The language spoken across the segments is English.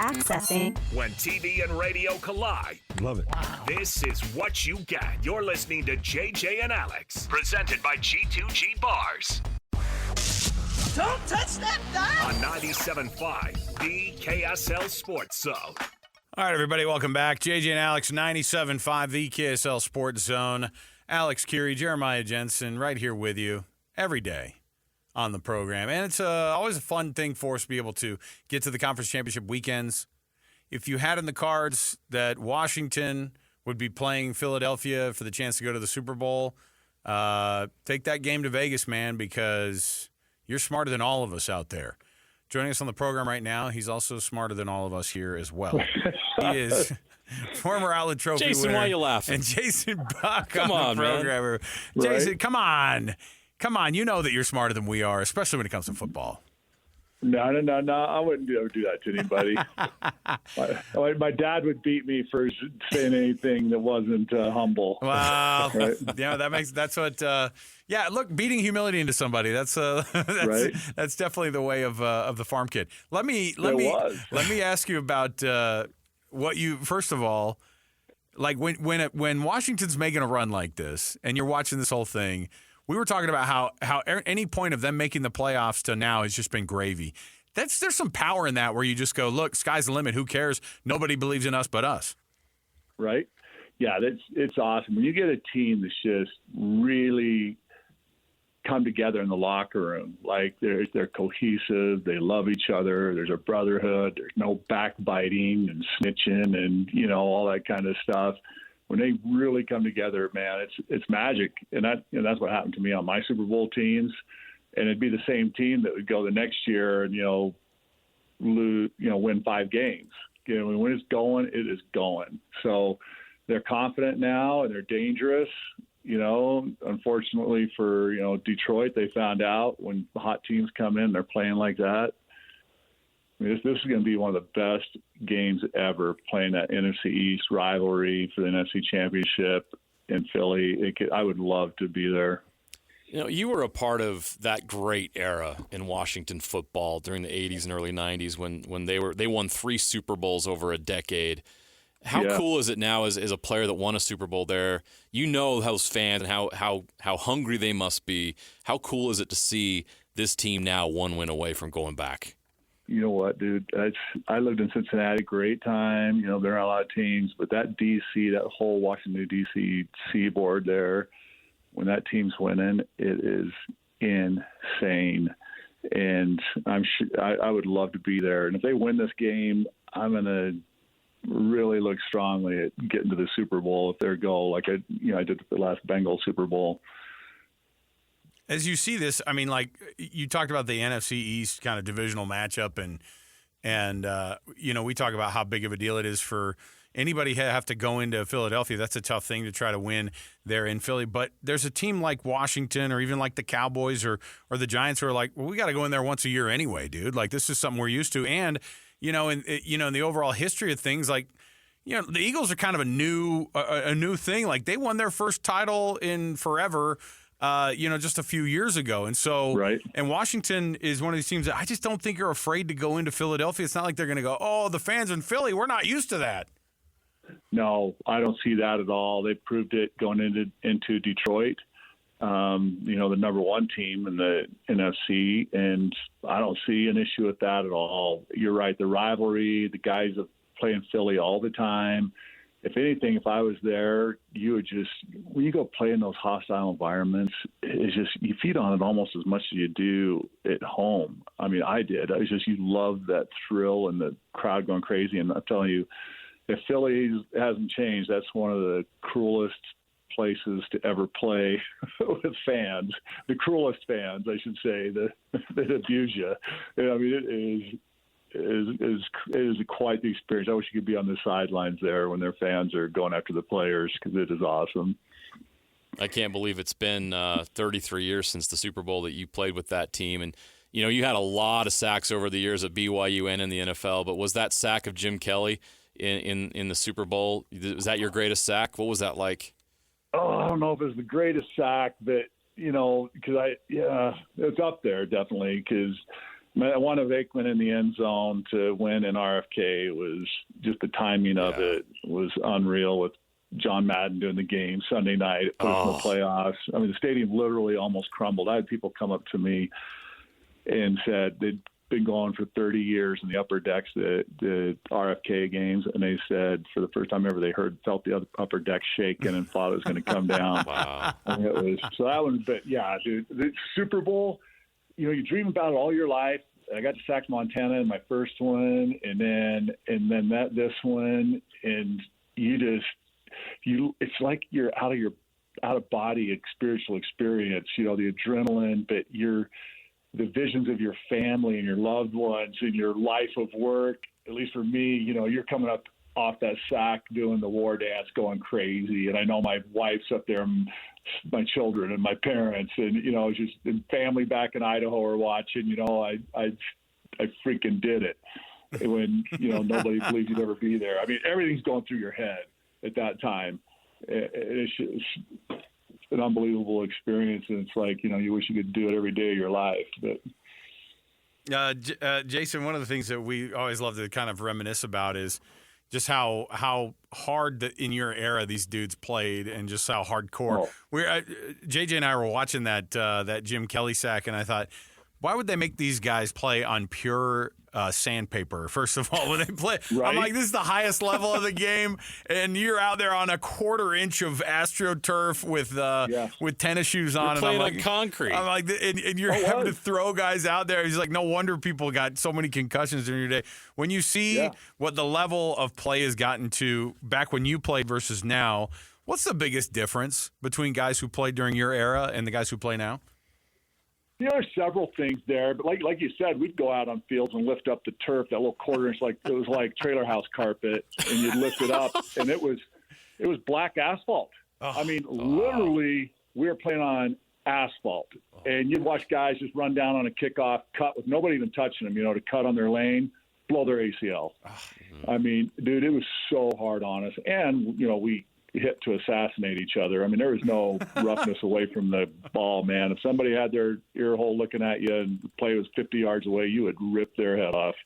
Accessing. When TV and radio collide. Love it. Wow. This is what you get. You're listening to JJ and Alex, presented by G2G Bars. Don't touch that dial. On 97.5, the KSL Sports Zone. All right, everybody, welcome back. JJ and Alex, 97.5, the KSL Sports Zone. Alex Kirry, Jeremiah Jensen, right here with you every day on the program. And it's always a fun thing for us to be able to get to the conference championship weekends. If you had in the cards that Washington would be playing Philadelphia for the chance to go to the Super Bowl, take that game to Vegas, man, because you're smarter than all of us out there. Joining us on the program right now, he's also smarter than all of us here as well. He is former Outlet Trophy winner. Jason, why are you laughing? And Jason Buck Come on, the program. man. Jason, come on. Come on. You know that you're smarter than we are, especially when it comes to football. No. I wouldn't ever do that to anybody. my dad would beat me for saying anything that wasn't humble. Wow. Right? Yeah, that's what. Yeah, look, beating humility into somebody. That's right? That's definitely the way of the farm kid. Let me ask you about what you first of all, like when Washington's making a run like this, and you're watching this whole thing. We were talking about how any point of them making the playoffs to now has just been gravy. There's some power in that where you just go, look, sky's the limit. Who cares? Nobody believes in us but us. Right? Yeah, it's awesome. When you get a team that's just really come together in the locker room, like they're cohesive, they love each other, there's a brotherhood, there's no backbiting and snitching and, all that kind of stuff. When they really come together, man, it's magic, and that's what happened to me on my Super Bowl teams, and it'd be the same team that would go the next year and win 5 games. When it's going, it is going. So they're confident now and they're dangerous. Unfortunately for Detroit, they found out when the hot teams come in, they're playing like that. This is going to be one of the best games ever, playing that NFC East rivalry for the NFC Championship in Philly. I would love to be there. You were a part of that great era in Washington football during the 80s and early 90s when they won 3 Super Bowls over a decade. How cool is it now as a player that won a Super Bowl there? You know those fans and how hungry they must be. How cool is it to see this team now 1 win away from going back? You know what, dude? I lived in Cincinnati, great time. There are a lot of teams, but that D.C., that whole Washington, D.C. seaboard there, when that team's winning, it is insane. And I'm sure I would love to be there. And if they win this game, I'm going to really look strongly at getting to the Super Bowl if their goal, like I did the last Bengals Super Bowl. As you see this, I mean, like you talked about the NFC East kind of divisional matchup, and we talk about how big of a deal it is for anybody to have to go into Philadelphia. That's a tough thing to try to win there in Philly. But there's a team like Washington or even like the Cowboys or the Giants who are like, well, we got to go in there once a year anyway, dude. Like this is something we're used to. And, in the overall history of things, like, the Eagles are kind of a new thing. Like they won their first title in forever. Just a few years ago. And so, right. And Washington is one of these teams that I just don't think are afraid to go into Philadelphia. It's not like they're going to go, oh, the fans in Philly, we're not used to that. No, I don't see that at all. They proved it going into Detroit, the number 1 team in the NFC, and I don't see an issue with that at all. You're right. The rivalry, the guys that play in Philly all the time. If anything, if I was there, you would just, when you go play in those hostile environments, it's just, you feed on it almost as much as you do at home. I mean, I did. You love that thrill and the crowd going crazy. And I'm telling you, if Philly hasn't changed, that's one of the cruelest places to ever play with fans. The cruelest fans, I should say, that abuse you. I mean, it is quite the experience. I wish you could be on the sidelines there when their fans are going after the players because it is awesome. I can't believe it's been 33 years since the Super Bowl that you played with that team. And, you had a lot of sacks over the years at BYU and in the NFL, but was that sack of Jim Kelly in the Super Bowl, was that your greatest sack? What was that like? Oh, I don't know if it was the greatest sack, but, because it's up there definitely because One of Aikman in the end zone to win in RFK was just the timing of it was unreal with John Madden doing the game Sunday night. It put us in the playoffs. I mean, the stadium literally almost crumbled. I had people come up to me and said they'd been going for 30 years in the upper decks, the RFK games, and they said for the first time ever they felt the upper deck shaking and thought it was going to come down. Wow. And it was, so that one, but yeah, dude, the Super Bowl, you dream about it all your life. I got to Sac, Montana in my first one, and then this one, and it's like you're out of body spiritual experience, the adrenaline, but the visions of your family and your loved ones and your life of work. At least for me, you're coming up off that sack doing the war dance, going crazy. And I know my wife's up there, and my children and my parents, and just and family back in Idaho are watching. I freaking did it when nobody believed you'd ever be there. I mean, everything's going through your head at that time. It's just an unbelievable experience, and it's like you wish you could do it every day of your life. But Jason, one of the things that we always love to kind of reminisce about is just how hard in your era these dudes played, and just how hardcore. JJ and I were watching that Jim Kelly sack, and I thought, why would they make these guys play on pure sandpaper? First of all, when they play, right? I'm like, this is the highest level of the game, and you're out there on a quarter-inch of AstroTurf with tennis shoes on. You're playing and I'm on concrete. I'm like, and you're having to throw guys out there. He's like, no wonder people got so many concussions during your day. When you see what the level of play has gotten to back when you played versus now, what's the biggest difference between guys who played during your era and the guys who play now? There's several things there, but like you said, we'd go out on fields and lift up the turf, that little quarter-inch, it was like trailer house carpet, and you'd lift it up, and it was black asphalt. I mean, literally, we were playing on asphalt, and you'd watch guys just run down on a kickoff, cut with nobody even touching them, to cut on their lane, blow their ACL. I mean, dude, it was so hard on us, and we hit to assassinate each other. I mean, there was no roughness away from the ball, man. If somebody had their ear hole looking at you and the play was 50 yards away, you would rip their head off.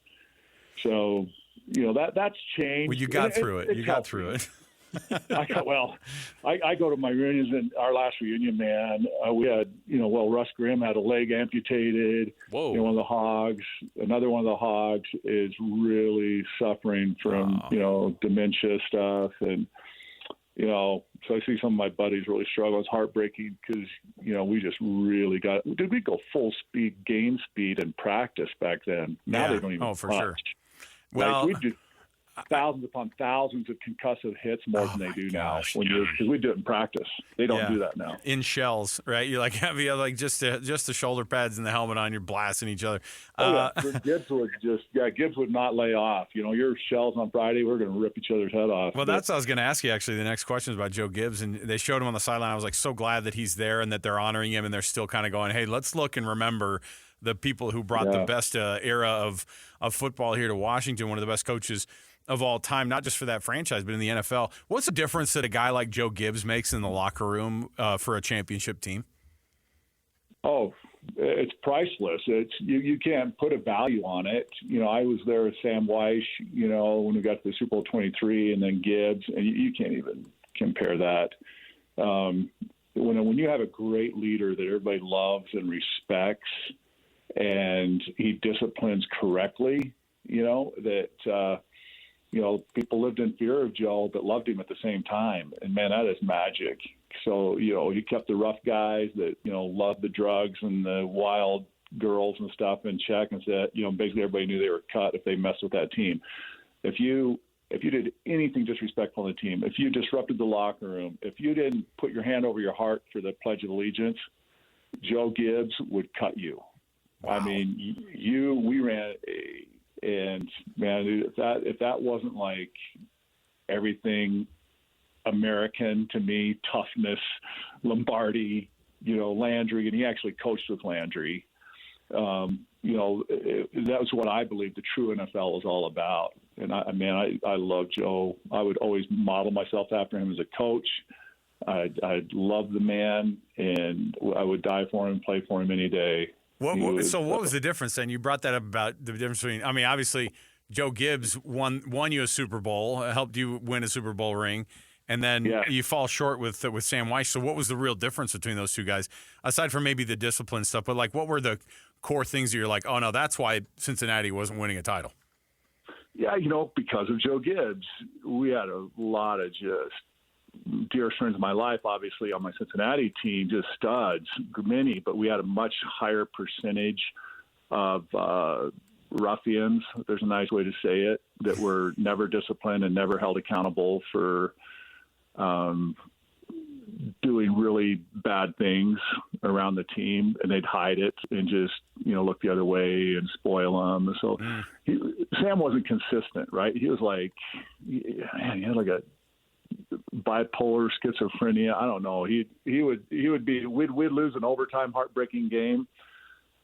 So, that's changed. Well, you got through it. You got through it. I go to my reunions, and our last reunion, man, we had, Russ Grimm had a leg amputated. Whoa. One of the hogs, another one of the hogs is really suffering from, dementia stuff. And, so I see some of my buddies really struggle. It's heartbreaking because, we just really we go full speed, game speed in practice back then. Now they don't even for sure. Well, we do thousands upon thousands of concussive hits more than they do now. Because we do it in practice. They don't do that now. In shells, right? You just the shoulder pads and the helmet on. You're blasting each other. Gibbs would not lay off. Your shells on Friday, we're going to rip each other's head off. Well, that's what I was going to ask you. Actually, the next question is about Joe Gibbs, and they showed him on the sideline. I was like so glad that he's there and that they're honoring him, and they're still kind of going, hey, let's look and remember the people who brought the best era of football here to Washington. One of the best coaches of all time, not just for that franchise, but in the NFL. What's the difference that a guy like Joe Gibbs makes in the locker room for a championship team? Oh, it's priceless. You can't put a value on it. I was there with Sam Weish, when we got to the Super Bowl 23, and then Gibbs, and you can't even compare that. When you have a great leader that everybody loves and respects, and he disciplines correctly, people lived in fear of Joe but loved him at the same time. And, man, that is magic. So, he kept the rough guys that, loved the drugs and the wild girls and stuff in check, and said, basically everybody knew they were cut if they messed with that team. If you did anything disrespectful on the team, if you disrupted the locker room, if you didn't put your hand over your heart for the Pledge of Allegiance, Joe Gibbs would cut you. Wow. I mean, we ran and man, if that wasn't like everything American to me, toughness, Lombardi, Landry, and he actually coached with Landry. That was what I believe the true NFL was all about. And I love Joe. I would always model myself after him as a coach. I love the man, and I would die for him, play for him any day. What was the difference then? You brought that up about the difference between. I mean, obviously, Joe Gibbs won you a Super Bowl, helped you win a Super Bowl ring, and then you fall short with Sam Weiss. So, what was the real difference between those two guys, aside from maybe the discipline stuff? But what were the core things that you're like, oh no, that's why Cincinnati wasn't winning a title? Yeah, because of Joe Gibbs, we had a lot of just dearest friends of my life, obviously, on my Cincinnati team, just studs, many, but we had a much higher percentage of ruffians, there's a nice way to say it, that were never disciplined and never held accountable for doing really bad things around the team, and they'd hide it and just, look the other way and spoil them. So Sam wasn't consistent, right? He was he had like a bipolar schizophrenia. I don't know. We'd lose an overtime heartbreaking game,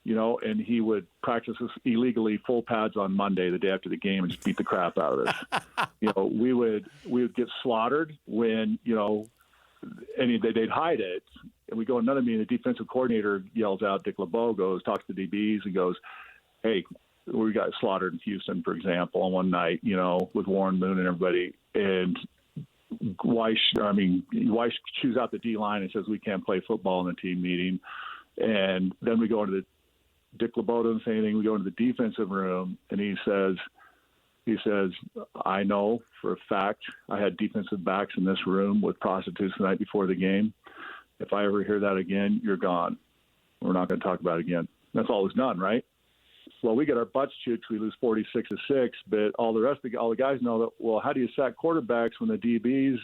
and he would practice us illegally full pads on Monday, the day after the game, and just beat the crap out of us. We would get slaughtered when, they'd hide it. And we go another meeting, the defensive coordinator yells out, Dick LeBeau talks to DBs and goes, hey, we got slaughtered in Houston, for example, on one night, with Warren Moon and everybody. And Weiss chews out the D-line and says we can't play football in the team meeting. And then we go into Dick LeBeau doesn't say anything. We go into the defensive room, and he says, I know for a fact I had defensive backs in this room with prostitutes the night before the game. If I ever hear that again, you're gone. We're not going to talk about it again. That's all it was done, right? Well, we get our butts chewed. We lose 46-6, but all the guys know that. Well, how do you sack quarterbacks when the DBs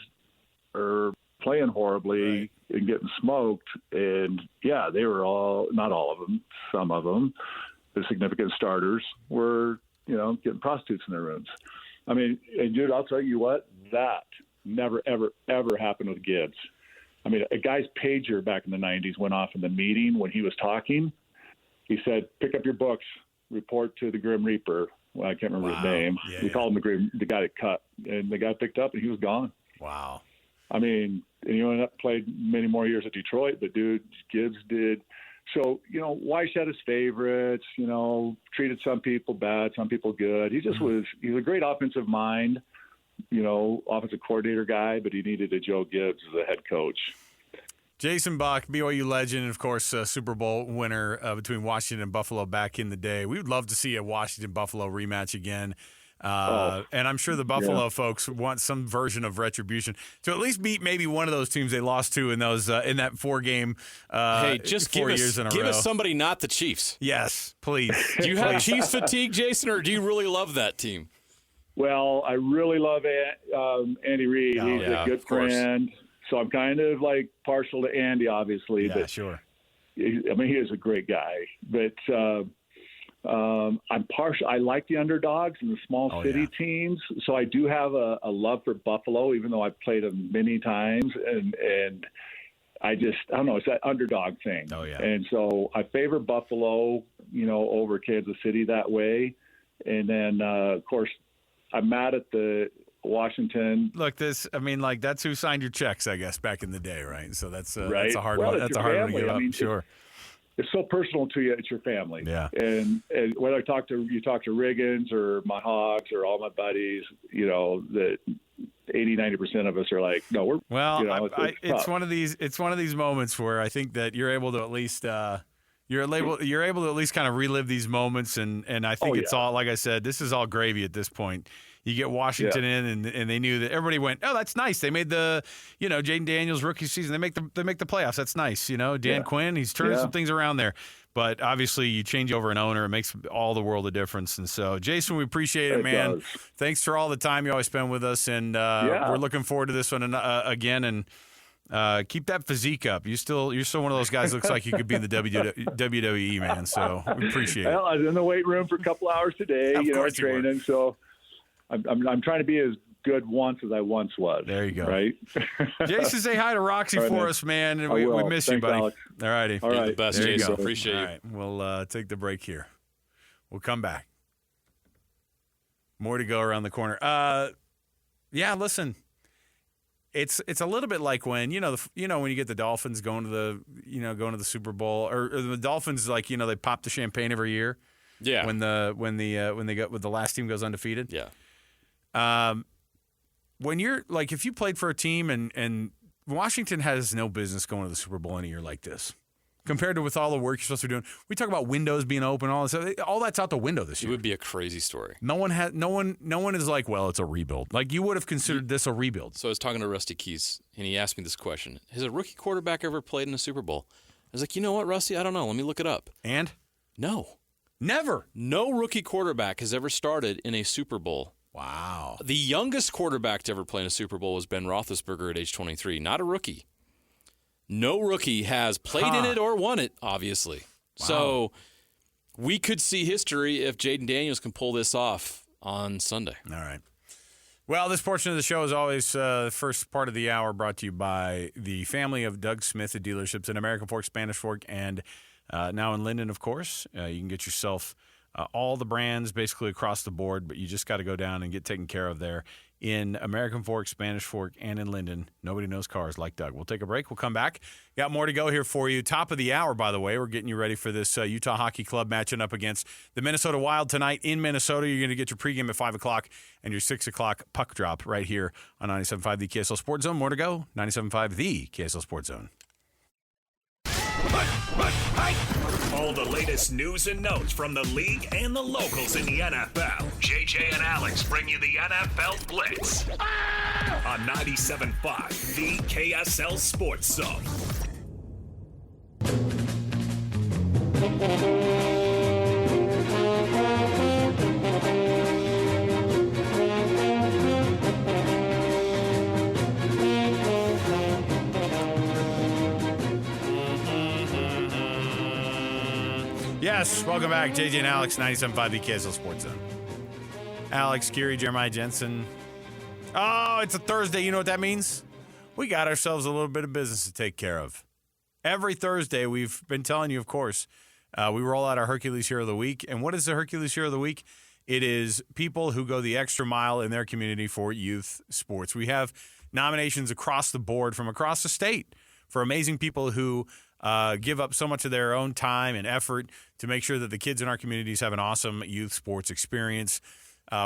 are playing horribly and getting smoked? And they were not all of them, some of them, the significant starters were, getting prostitutes in their rooms. I mean, and dude, I'll tell you what, that never, ever, ever happened with Gibbs. I mean, a guy's pager back in the 90s went off in the meeting when he was talking. He said, pick up your books, report to the Grim Reaper. Well, I can't remember his name. We called him the guy that cut. And the guy picked up, and he was gone. Wow. I mean, and he ended up played many more years at Detroit, but, dude, Gibbs did. So, Weiss had his favorites, treated some people bad, some people good. He just he's a great offensive mind, offensive coordinator guy, but he needed a Joe Gibbs as a head coach. Jason Bach, BYU legend, and of course, Super Bowl winner between Washington and Buffalo back in the day. We would love to see a Washington-Buffalo rematch again. And I'm sure the Buffalo folks want some version of retribution to at least beat maybe one of those teams they lost to in those in that 4-game. Hey, just 4 years in a row. Give us somebody not the Chiefs. Yes, please. Do you have Chiefs fatigue, Jason, or do you really love that team? Well, I really love Andy Reid. He's a good friend. So I'm kind of partial to Andy, obviously. Yeah, but sure. He is a great guy. But I'm partial. I like the underdogs and the small city teams. So I do have a love for Buffalo, even though I've played them many times. And I don't know. It's that underdog thing. Oh, yeah. And so I favor Buffalo, over Kansas City that way. And then, of course, I'm mad at the Washington. Look, that's who signed your checks, I guess, back in the day, right? So that's right. That's a hard one. That's a hard one to give up. Sure. It's so personal to you. It's your family. Yeah. And whether you talk to Riggins or my Hogs or all my buddies, that 80-90% of us are like, no, we're it's one of these moments where I think that you're able to at least you're able to at least kind of relive these moments, and I think it's all, like I said, this is all gravy at this point. You get Washington in, and they knew that everybody went, oh, that's nice. They made the, Jaden Daniels rookie season. They make the playoffs. That's nice. Dan Quinn, he's turning some things around there. But obviously, you change over an owner, it makes all the world of difference. And so, Jason, we appreciate it, man. Does. Thanks for all the time you always spend with us, and we're looking forward to this one again. And keep that physique up. You're still one of those guys. Looks like you could be in the WWE, man. So we appreciate it. Well, I was in the weight room for a couple hours today, training. So I'm trying to be as good once as I once was. There you go. Right. Jason, say hi to Roxy for us, man. And we miss Thanks, you, buddy. Alex. All righty. All right. The best, there Jason. Appreciate you. All right. We'll take the break here. We'll come back. More to go around the corner. Listen. It's a little bit like when when you get the Dolphins going to the Super Bowl, or the Dolphins like they pop the champagne every year. Yeah. When the last team goes undefeated. Yeah. When you're like, if you played for a team and Washington has no business going to the Super Bowl in a year like this, compared to with all the work you're supposed to be doing. We talk about windows being open, all this, all that's out the window this year. It would be a crazy story. No one is like, well, it's a rebuild. Like, you would have considered this a rebuild. So I was talking to Rusty Keys, and he asked me this question: has a rookie quarterback ever played in a Super Bowl? I was like, you know what, Rusty? I don't know. Let me look it up. And no, never. No rookie quarterback has ever started in a Super Bowl. Wow. The youngest quarterback to ever play in a Super Bowl was Ben Roethlisberger at age 23. Not a rookie. No rookie has played in it or won it, obviously. Wow. So we could see history if Jaden Daniels can pull this off on Sunday. All right. Well, this portion of the show is always the first part of the hour brought to you by the family of Doug Smith at dealerships in American Fork, Spanish Fork, and now in Linden, of course. You can get yourself all the brands basically across the board, but you just got to go down and get taken care of there in American Fork, Spanish Fork, and in Linden. Nobody knows cars like Doug. We'll take a break. We'll come back. Got more to go here for you. Top of the hour, by the way. We're getting you ready for this Utah Hockey Club matching up against the Minnesota Wild tonight in Minnesota. You're going to get your pregame at 5 o'clock and your 6 o'clock puck drop right here on 97.5 The KSL Sports Zone. More to go. 97.5 The KSL Sports Zone. All the latest news and notes from the league and the locals in the NFL. JJ and Alex bring you the NFL Blitz on 97.5 The KSL Sports Zone. Yes, welcome back. JJ and Alex, 97.5 The KSL Sports Zone. Alex, Kirry, Jeremiah, Jensen. Oh, it's a Thursday. You know what that means? We got ourselves a little bit of business to take care of. Every Thursday, we've been telling you, of course, we roll out our Hercules Hero of the Week. And what is the Hercules Hero of the Week? It is people who go the extra mile in their community for youth sports. We have nominations across the board from across the state for amazing people who give up so much of their own time and effort to make sure that the kids in our communities have an awesome youth sports experience,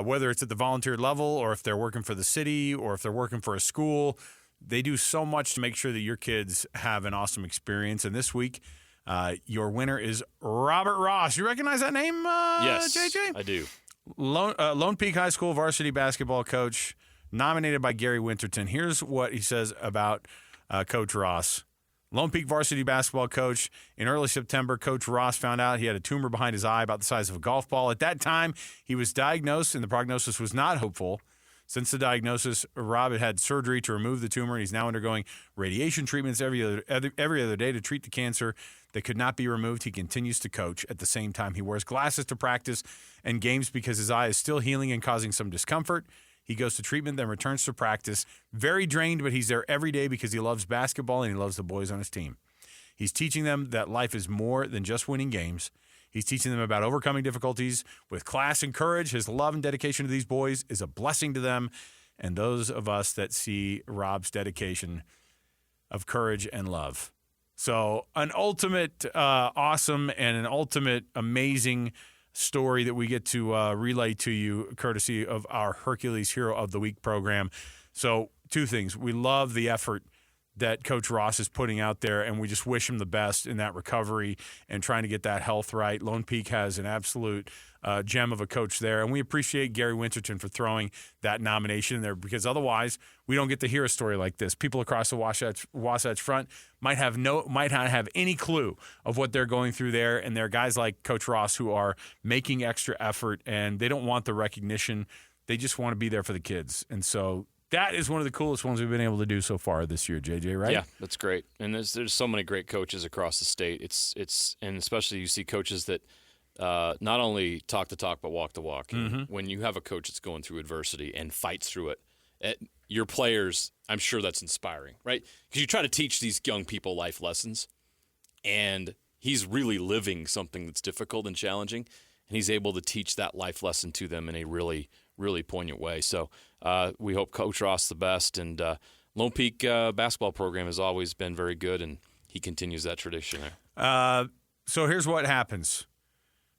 whether it's at the volunteer level or if they're working for the city or if they're working for a school. They do so much to make sure that your kids have an awesome experience. And this week, your winner is Robert Ross. You recognize that name, yes, JJ? I do. Lone Peak High School varsity basketball coach, nominated by Gary Winterton. Here's what he says about Coach Ross. Lone Peak varsity basketball coach. In early September, Coach Ross found out he had a tumor behind his eye about the size of a golf ball. At that time, he was diagnosed, and the prognosis was not hopeful. Since the diagnosis, Rob had surgery to remove the tumor, and he's now undergoing radiation treatments every other day to treat the cancer that could not be removed. He continues to coach. At the same time, he wears glasses to practice and games because his eye is still healing and causing some discomfort. He goes to treatment, then returns to practice. Very drained, but he's there every day because he loves basketball and he loves the boys on his team. He's teaching them that life is more than just winning games. He's teaching them about overcoming difficulties with class and courage. His love and dedication to these boys is a blessing to them and those of us that see Rob's dedication of courage and love. So an ultimate awesome and an ultimate amazing story that we get to relay to you courtesy of our Hercules Hero of the Week program. So two things. We love the effort that Coach Ross is putting out there, and we just wish him the best in that recovery and trying to get that health right. Lone Peak has an absolute gem of a coach there, and we appreciate Gary Winterton for throwing that nomination in there because otherwise we don't get to hear a story like this. People across the Wasatch Front might not have any clue of what they're going through there, and there are guys like Coach Ross who are making extra effort, and they don't want the recognition. They just want to be there for the kids, and so that is one of the coolest ones we've been able to do so far this year, JJ, right? Yeah, that's great. And there's so many great coaches across the state. It's and especially you see coaches that not only talk the talk but walk the walk. Mm-hmm. When you have a coach that's going through adversity and fights through it, your players, I'm sure that's inspiring, right? Because you try to teach these young people life lessons, and he's really living something that's difficult and challenging, and he's able to teach that life lesson to them in a really, really poignant way. So we hope Coach Ross the best, and Lone Peak basketball program has always been very good, and he continues that tradition there. So here's what happens.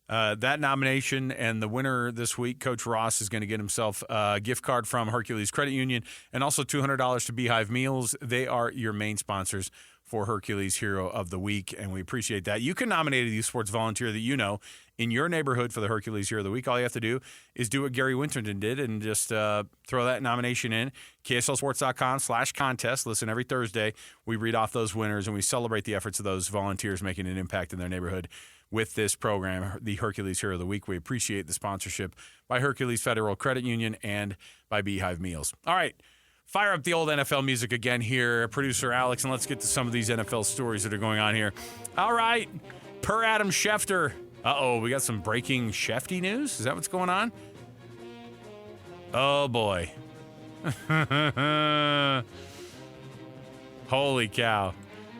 That nomination and the winner this week, Coach Ross, is going to get himself a gift card from Hercules Credit Union and also $200 to Beehive Meals. They are your main sponsors for Hercules Hero of the Week, and we appreciate that. You can nominate a youth sports volunteer that you know in your neighborhood for the Hercules Hero of the Week. All you have to do is do what Gary Winterton did and just throw that nomination in. KSLSports.com/contest. Listen, every Thursday we read off those winners and we celebrate the efforts of those volunteers making an impact in their neighborhood with this program, the Hercules Hero of the Week. We appreciate the sponsorship by Hercules Federal Credit Union and by Beehive Meals. All right. Fire up the old NFL music again here, producer Alex, and let's get to some of these NFL stories that are going on here. All right, per Adam Schefter. We got some breaking Shefty news? Is that what's going on? Oh, boy. Holy cow.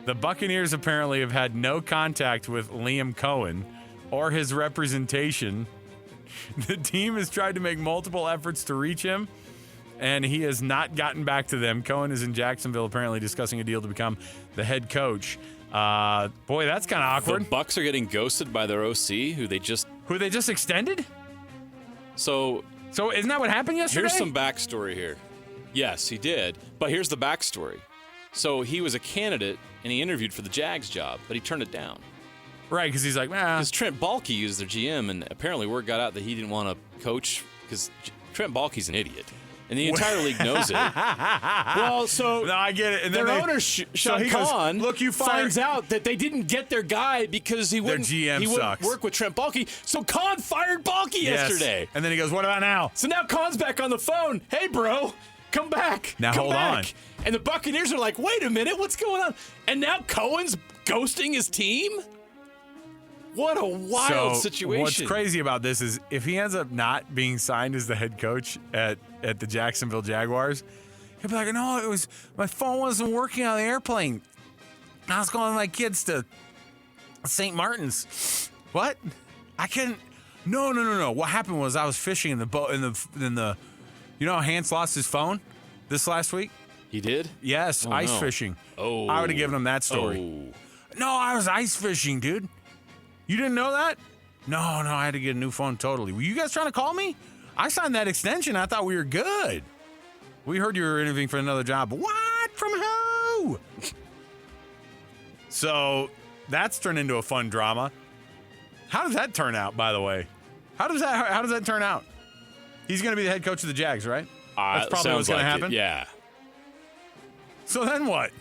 The Buccaneers apparently have had no contact with Liam Coen or his representation. The team has tried to make multiple efforts to reach him, and he has not gotten back to them. Coen is in Jacksonville apparently discussing a deal to become the head coach. Boy, that's kind of awkward. The Bucs are getting ghosted by their OC, who they just extended? So isn't that what happened yesterday? Here's some backstory here. Yes, he did. But here's the backstory. So he was a candidate, and he interviewed for the Jags job, but he turned it down. Right, because he's like, Because Trent Baalke is their GM, and apparently word got out that he didn't want to coach because Trent Baalke's an idiot. And the entire league knows it. Well, so no, I get it. And their owner, Sean Coen, look, you finds out that they didn't get their guy because he wouldn't work with Trent Baalke. So Coen fired Baalke yesterday. And then he goes, what about now? So now Coen's back on the phone. Hey, bro, come back. Now come hold back. on. And the Buccaneers are like, wait a minute, what's going on? And now Coen's ghosting his team? What a wild situation. What's crazy about this is if he ends up not being signed as the head coach at the Jacksonville Jaguars, he'll be like, no, my phone wasn't working on the airplane. I was going with my kids to St. Martin's. What? I couldn't. No. What happened was I was fishing in the boat in the you know how Hans lost his phone this last week? He did? Yes, ice fishing. Oh. I would have given him that story. Oh. No, I was ice fishing, dude. You didn't know that? No, I had to get a new phone totally. Were you guys trying to call me? I signed that extension. I thought we were good. We heard you were interviewing for another job. What? From who? So that's turned into a fun drama. How does that turn out, by the way? How does that turn out? He's going to be the head coach of the Jags, right? That's probably what's going to happen? Yeah. So then what?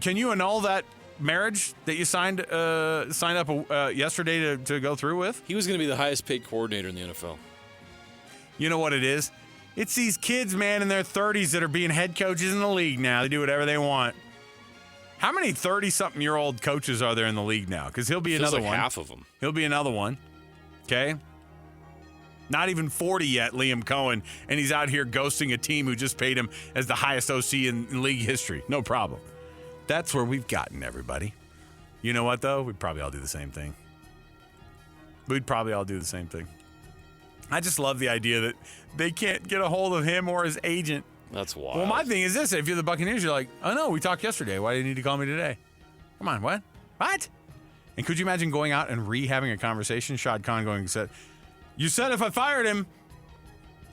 Can you annul that marriage that you signed up yesterday to go through with? He was going to be the highest paid coordinator in the NFL. You know what it is? It's these kids, man, in their 30s that are being head coaches in the league now. They do whatever they want. How many 30-something-year-old coaches are there in the league now? Because he'll be another one. Half of them. He'll be another one. Okay? Not even 40 yet, Liam Coen, and he's out here ghosting a team who just paid him as the highest OC in league history. No problem. That's where we've gotten everybody. You know what, though? We'd probably all do the same thing. I just love the idea that they can't get a hold of him or his agent. That's wild. Well, my thing is this. If you're the Buccaneers, you're like, oh, no, we talked yesterday. Why do you need to call me today? Come on, what? What? And could you imagine going out and having a conversation? Shad Khan going and said, you said if I fired him,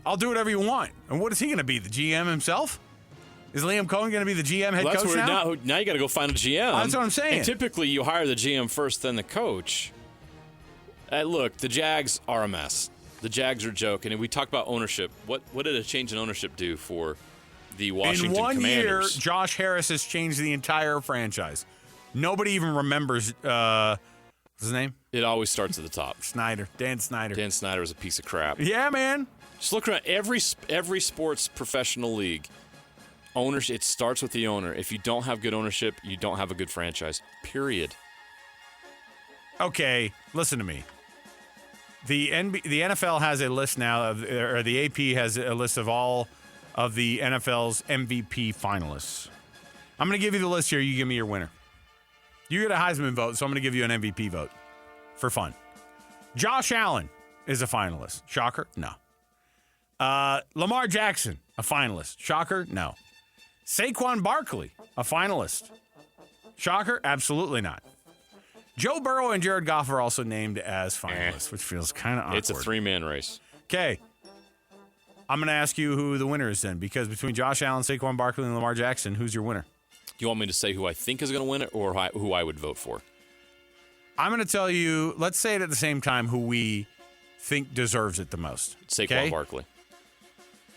I'll do whatever you want. And what is he going to be, the GM himself? Is Liam Coen going to be the GM head coach now? Now you got to go find a GM. That's what I'm saying. And typically you hire the GM first, then the coach. Look, the Jags are a mess. The Jags are a joke. And we talk about ownership. What did a change in ownership do for the Washington Commanders? In 1 year, Josh Harris has changed the entire franchise. Nobody even remembers what's his name? It always starts at the top. Dan Snyder. Dan Snyder is a piece of crap. Yeah, man. Just look around every sports professional league. Ownership, it starts with the owner. If you don't have good ownership, you don't have a good franchise. Period. Okay, listen to me. The NFL has a list now, or the AP has a list of all of the NFL's MVP finalists. I'm going to give you the list here. You give me your winner. You get a Heisman vote, so I'm going to give you an MVP vote for fun. Josh Allen is a finalist. Shocker? No. Lamar Jackson, a finalist. Shocker? No. Saquon Barkley, a finalist. Shocker? Absolutely not. Joe Burrow and Jared Goff are also named as finalists, which feels kind of awkward. It's a three-man race. Okay. I'm going to ask you who the winner is then, because between Josh Allen, Saquon Barkley, and Lamar Jackson, who's your winner? You want me to say who I think is going to win it or who I would vote for? I'm going to tell you, let's say it at the same time, who we think deserves it the most. Saquon Barkley.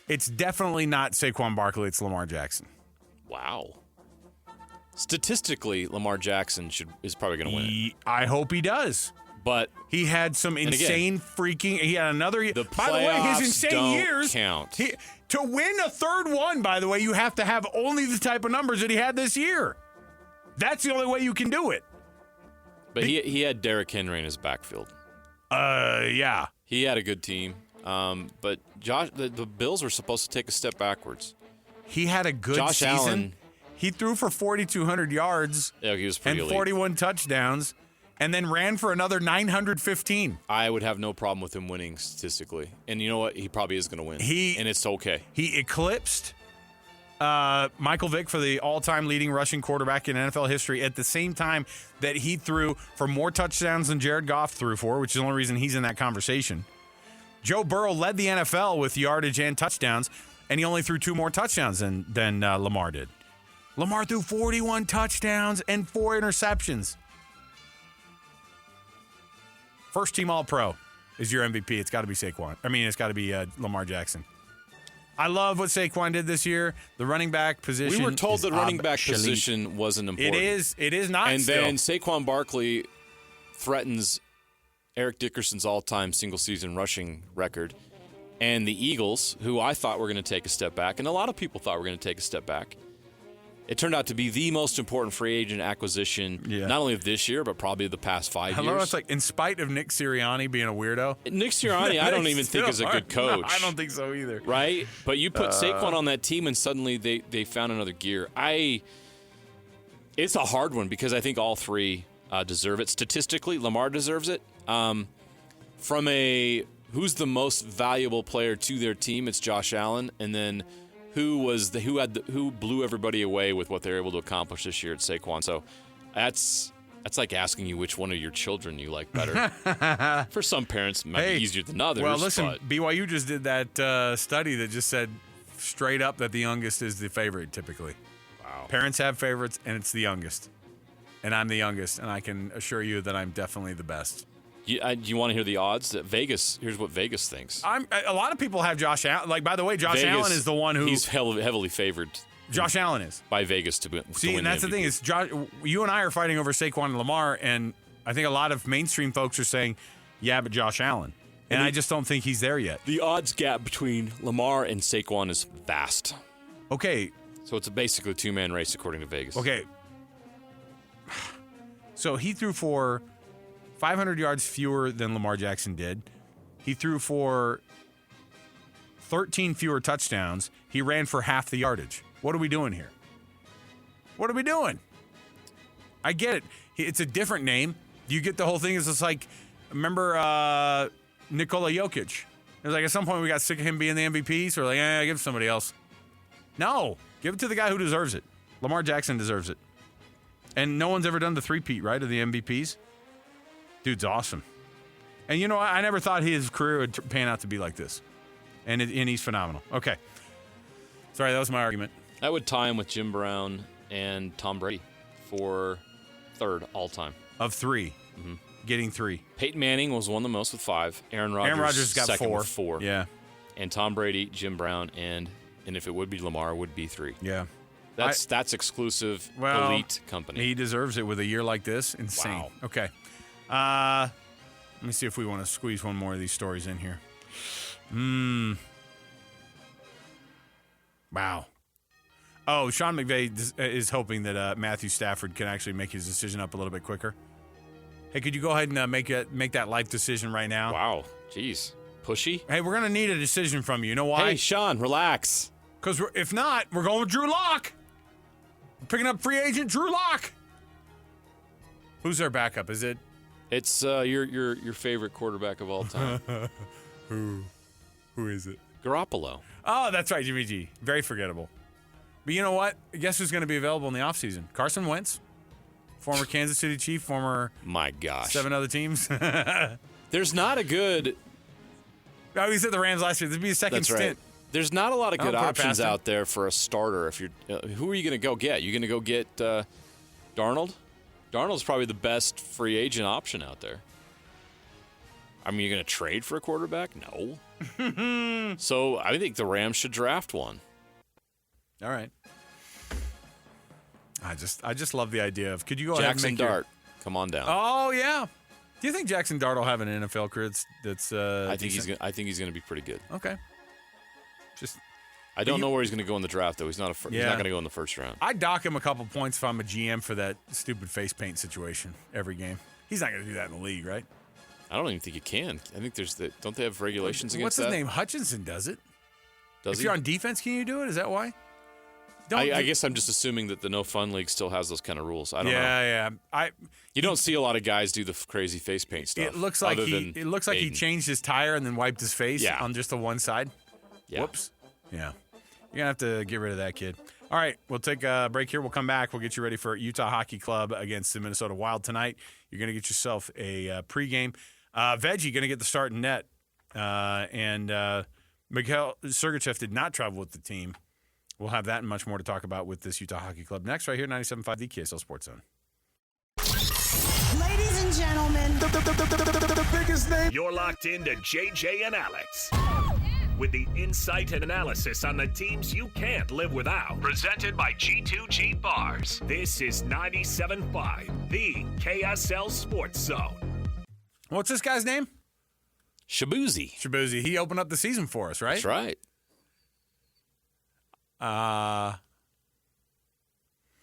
It's definitely not Saquon Barkley. It's Lamar Jackson. Wow. Statistically, Lamar Jackson is probably going to win it. I hope he does. But he had some insane freaking. He had another year. The by the way, his insane don't years count. To win a third one, by the way, you have to have only the type of numbers that he had this year. That's the only way you can do it. But he had Derrick Henry in his backfield. Yeah. He had a good team. But the Bills were supposed to take a step backwards. He had a good Josh season. Allen. He threw for 4,200 yards. Yeah, he was pretty and elite. 41 touchdowns, and then ran for another 915. I would have no problem with him winning statistically. And you know what? He probably is going to win. And it's okay. He eclipsed Michael Vick for the all-time leading rushing quarterback in NFL history at the same time that he threw for more touchdowns than Jared Goff threw for, which is the only reason he's in that conversation. Joe Burrow led the NFL with yardage and touchdowns, and he only threw 2 more touchdowns than Lamar did. Lamar threw 41 touchdowns and 4 interceptions. First team All-Pro is your MVP. It's got to be Saquon. It's got to be Lamar Jackson. I love what Saquon did this year. The running back position. We were told the running back obsolete. position wasn't important. It is not. And still. then Saquon Barkley threatens Eric Dickerson's all-time single-season rushing record. And the Eagles, who I thought were going to take a step back, and a lot of people thought were going to take a step back, it turned out to be the most important free agent acquisition, not only of this year, but probably the past 5 years. It's like, in spite of Nick Sirianni being a weirdo. Nick Sirianni, I don't even think is a good coach. No, I don't think so either. Right? But you put Saquon on that team, and suddenly they found another gear. It's a hard one because I think all three deserve it. Statistically, Lamar deserves it. From a who's the most valuable player to their team, it's Josh Allen, and then who blew everybody away with what they were able to accomplish this year at Saquon. So that's like asking you which one of your children you like better. For some parents, it might be easier than others. Well, listen, BYU just did that study that just said straight up that the youngest is the favorite typically. Wow. Parents have favorites, and it's the youngest. And I'm the youngest, and I can assure you that I'm definitely the best. You want to hear the odds? Vegas. Here's what Vegas thinks. A lot of people have Josh Allen. Like, by the way, Josh Vegas, Allen is the one who he's heavily favored. Josh Allen is by Vegas to win. See, and that's the thing is, you and I are fighting over Saquon and Lamar, and I think a lot of mainstream folks are saying, "Yeah, but Josh Allen," and I just don't think he's there yet. The odds gap between Lamar and Saquon is vast. Okay, so it's basically a 2-man race according to Vegas. Okay, so he threw for 500 yards fewer than Lamar Jackson did. He threw for 13 fewer touchdowns. He ran for half the yardage. What are we doing here? What are we doing? I get it. It's a different name. You get the whole thing. It's just like, remember Nikola Jokic? It was like at some point we got sick of him being the MVP, so we're like, give it to somebody else. No, give it to the guy who deserves it. Lamar Jackson deserves it. And no one's ever done the three-peat, right, of the MVPs. Dude's awesome. And, I never thought his career would pan out to be like this. And he's phenomenal. Okay. Sorry, that was my argument. I would tie him with Jim Brown and Tom Brady for third all-time. Of 3. Mm-hmm. Getting 3. Peyton Manning was won the most with 5. Aaron Rodgers got second 4. with 4. Yeah. And Tom Brady, Jim Brown, and if it would be Lamar, would be 3. Yeah. That's exclusive elite company. He deserves it with a year like this. Insane. Wow. Okay. Let me see if we want to squeeze one more of these stories in here. Wow. Oh, Sean McVay is hoping that Matthew Stafford can actually make his decision up a little bit quicker. Hey, could you go ahead and make that life decision right now? Wow. Jeez. Pushy? Hey, we're going to need a decision from you. You know why? Hey, Sean, relax. Because if not, we're going with Drew Lock. We're picking up free agent Drew Lock. Who's their backup? Is it? It's your favorite quarterback of all time. Who is it? Garoppolo. Oh, that's right, Jimmy G. Very forgettable. But you know what? Guess who's going to be available in the offseason? Carson Wentz, former Kansas City Chief, former My gosh. 7 other teams. There's not a good. Oh, he's at the Rams last year. This would be his second That's stint. right. There's not a lot of good I'll put it options past him. out there for a starter. If you're, who are you going to go get? You going to go get Darnold? Darnold's probably the best free agent option out there. I mean, you're going to trade for a quarterback? No. So I think the Rams should draft one. All right. I just love the idea of could you go ahead and Jackson make Dart, come on down. Oh yeah. Do you think Jackson Dart will have an NFL career that's I think decent? he's going to be pretty good. Okay. Just I don't know where he's going to go in the draft though. He's not Yeah. not going to go in the first round. I'd dock him a couple points if I'm a GM for that stupid face paint situation every game. He's not going to do that in the league, right? I don't even think you can. I think don't they have regulations against What's that? his name? Hutchinson does it. Does If he? you're on defense, can you do it? Is that why? I guess I'm just assuming that the No Fun League still has those kind of rules. I don't know. Yeah. You don't see a lot of guys do the crazy face paint stuff. It looks like other he than he Aiden. changed his tire and then wiped his face Yeah. on just the one side. Yeah. Whoops. Yeah. You're going to have to get rid of that kid. All right, we'll take a break here. We'll come back. We'll get you ready for Utah Hockey Club against the Minnesota Wild tonight. You're going to get yourself a pregame. Veggie going to get the start in net. And Mikhail Sergachev did not travel with the team. We'll have that and much more to talk about with this Utah Hockey Club next, right here, 97.5 the KSL Sports Zone. Ladies and gentlemen, the biggest name. You're locked into JJ and Alex. With the insight and analysis on the teams you can't live without. Presented by G2G Bars. This is 97.5, the KSL Sports Zone. What's this guy's name? Shabuzi. Shabuzi. He opened up the season for us, right? That's right.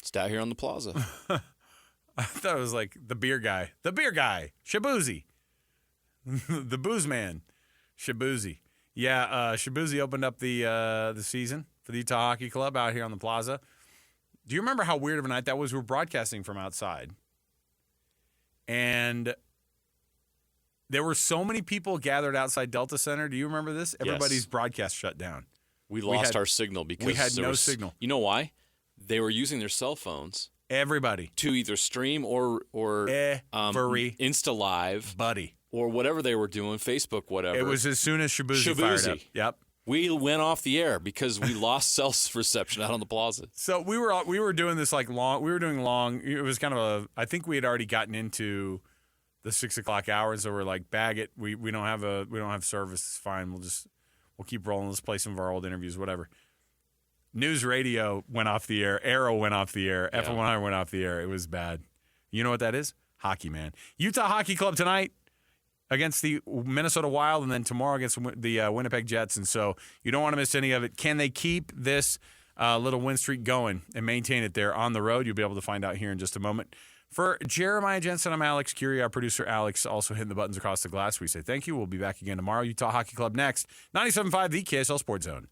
It's out here on the plaza. I thought it was like the beer guy. The beer guy. Shabuzi. The booze man. Shabuzi. Yeah, Shabuzi opened up the season for the Utah Hockey Club out here on the plaza. Do you remember how weird of a night that was? We were broadcasting from outside. And there were so many people gathered outside Delta Center. Do you remember this? Everybody's broadcast shut down. We lost our signal because we had there no was, signal. You know why? They were using their cell phones Everybody. to either stream or Every Insta Live buddy. or whatever they were doing, Facebook, whatever. It was as soon as Shabuzi fired up. Yep. We went off the air because we lost cell reception out on the plaza. So we were doing this like long. We were doing long. It was kind of I think we had already gotten into the 6 o'clock hours, so we're like, bag it. We don't have service. It's fine. We'll keep rolling. Let's play some of our old interviews, whatever. News radio went off the air. Arrow went off the air. Yeah. F100 went off the air. It was bad. You know what that is? Hockey, man. Utah Hockey Club tonight against the Minnesota Wild, and then tomorrow against the Winnipeg Jets. And so you don't want to miss any of it. Can they keep this little win streak going and maintain it there on the road? You'll be able to find out here in just a moment. For Jeremiah Jensen, I'm Alex Kirry. Our producer, Alex, also hitting the buttons across the glass. We say thank you. We'll be back again tomorrow. Utah Hockey Club next. 97.5, the KSL Sports Zone.